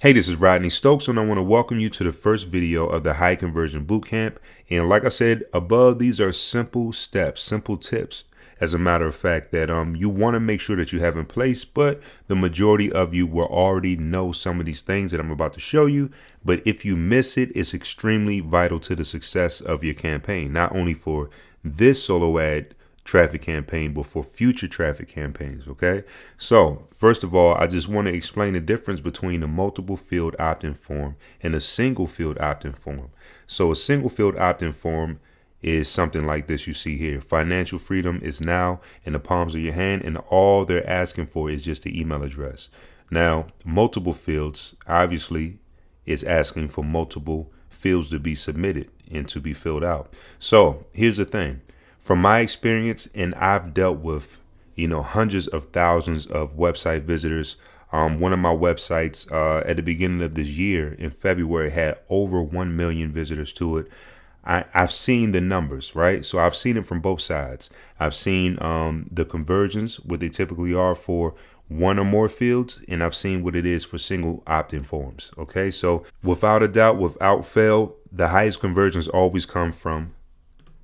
Hey, this is Rodney Stokes, and I want to welcome you to the first video of the High Conversion Bootcamp. And like I said above, these are simple steps, simple tips, as a matter of fact, that you want to make sure that you have in place. But the majority of you will already know some of these things that I'm about to show you. But if you miss it, it's extremely vital to the success of your campaign, not only for this solo ad traffic campaign, but for future traffic campaigns. Okay, so first of all, I just want to explain the difference between a multiple field opt-in form and a single field opt-in form. So a single field opt-in form is something like this you see here. Financial freedom is now in the palms of your hand, and all they're asking for is just the email address. Now, multiple fields obviously is asking for multiple fields to be submitted and to be filled out. So here's the thing. From my experience, and I've dealt with, hundreds of thousands of website visitors. One of my websites at the beginning of this year in February had over 1 million visitors to it. I've seen the numbers, right? So I've seen it from both sides. I've seen the conversions, what they typically are for one or more fields, and I've seen what it is for single opt-in forms. Okay, so without a doubt, without fail, the highest conversions always come from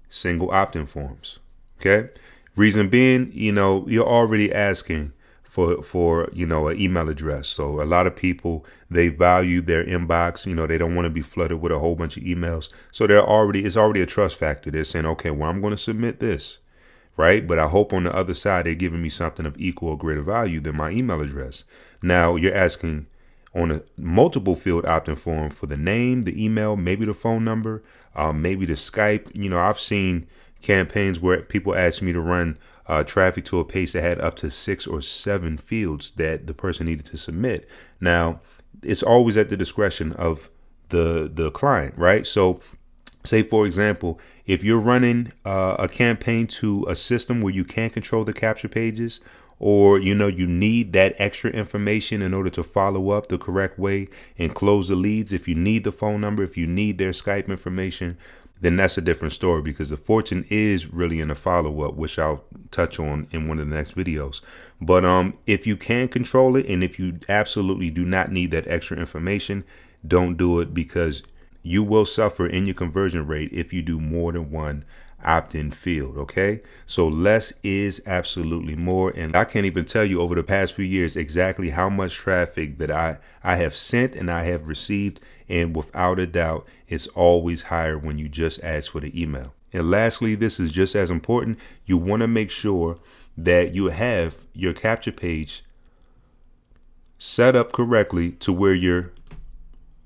single opt-in forms. Okay, reason being, you're already asking for an email address. So a lot of people, they value their inbox. They don't want to be flooded with a whole bunch of emails. So it's already a trust factor. They're saying, okay, well, I'm going to submit this, right? But I hope on the other side they're giving me something of equal or greater value than my email address. Now you're asking on a multiple field opt-in form for the name, the email, maybe the phone number, maybe the Skype. I've seen campaigns where people asked me to run traffic to a page that had up to 6 or 7 fields that the person needed to submit. Now, it's always at the discretion of the client, right? So say, for example, if you're running a campaign to a system where you can't control the capture pages, or you need that extra information in order to follow up the correct way and close the leads, if you need the phone number, if you need their Skype information, then that's a different story, because the fortune is really in the follow-up, which I'll touch on in one of the next videos. But if you can control it, and if you absolutely do not need that extra information, don't do it, because you will suffer in your conversion rate if you do more than one opt-in field. Okay, so less is absolutely more, and I can't even tell you over the past few years exactly how much traffic that I have sent and I have received, and without a doubt, it's always higher when you just ask for the email. And lastly, this is just as important, you want to make sure that you have your capture page set up correctly to where you're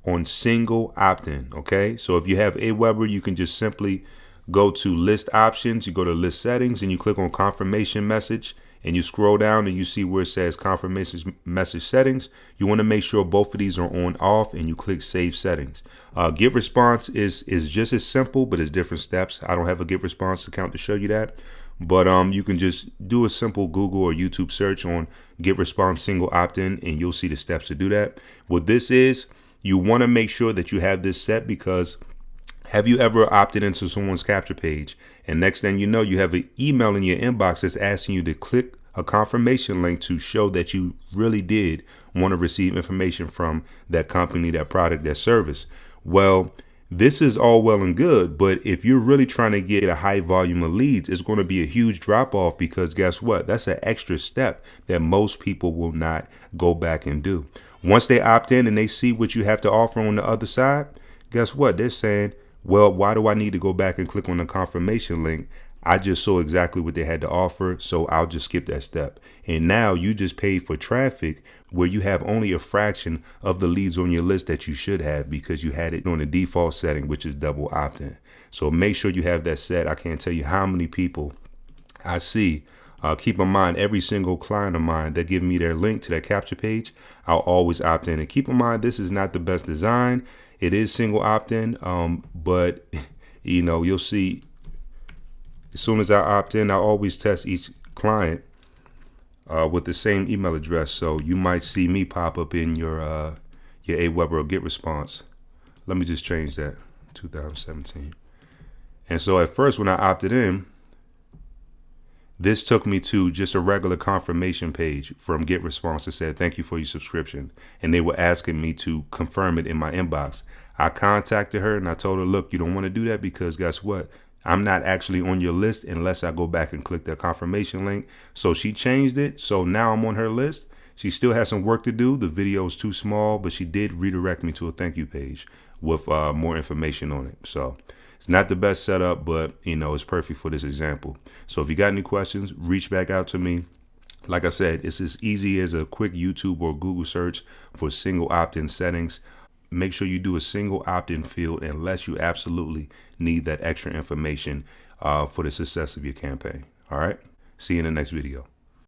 on single opt-in. Okay, so if you have Aweber, you can just simply go to list options, you go to list settings, and you click on confirmation message, and you scroll down and you see where it says confirmation message settings. You want to make sure both of these are on off, and you click save settings. Get response is just as simple, but it's different steps. I don't have a get response account to show you that, but you can just do a simple Google or YouTube search on get response single opt-in, and you'll see the steps to do that. What this is, you want to make sure that you have this set, because have you ever opted into someone's capture page, and next thing you know, you have an email in your inbox that's asking you to click a confirmation link to show that you really did want to receive information from that company, that product, that service? Well, this is all well and good, but if you're really trying to get a high volume of leads, it's going to be a huge drop off, because guess what? That's an extra step that most people will not go back and do. Once they opt in and they see what you have to offer on the other side, guess what? They're saying, well, why do I need to go back and click on the confirmation link? I just saw exactly what they had to offer, so I'll just skip that step. And now you just paid for traffic where you have only a fraction of the leads on your list that you should have, because you had it on the default setting, which is double opt-in. So make sure you have that set. I can't tell you how many people I see. Keep in mind, every single client of mine that give me their link to their capture page, I'll always opt in. And keep in mind, this is not the best design. It is single opt-in, but you'll see as soon as I opt in, I always test each client with the same email address. So you might see me pop up in your Aweber or get response. Let me just change that, 2017. And so at first, when I opted in, This took me to just a regular confirmation page from Get Response that said, thank you for your subscription. And they were asking me to confirm it in my inbox. I contacted her and I told her, look, you don't want to do that because guess what? I'm not actually on your list unless I go back and click that confirmation link. So she changed it. So now I'm on her list. She still has some work to do. The video is too small, but she did redirect me to a thank you page with more information on it. So it's not the best setup, but it's perfect for this example. So if you got any questions, reach back out to me. Like I said, it's as easy as a quick YouTube or Google search for single opt-in settings. Make sure you do a single opt-in field unless you absolutely need that extra information for the success of your campaign. All right. See you in the next video.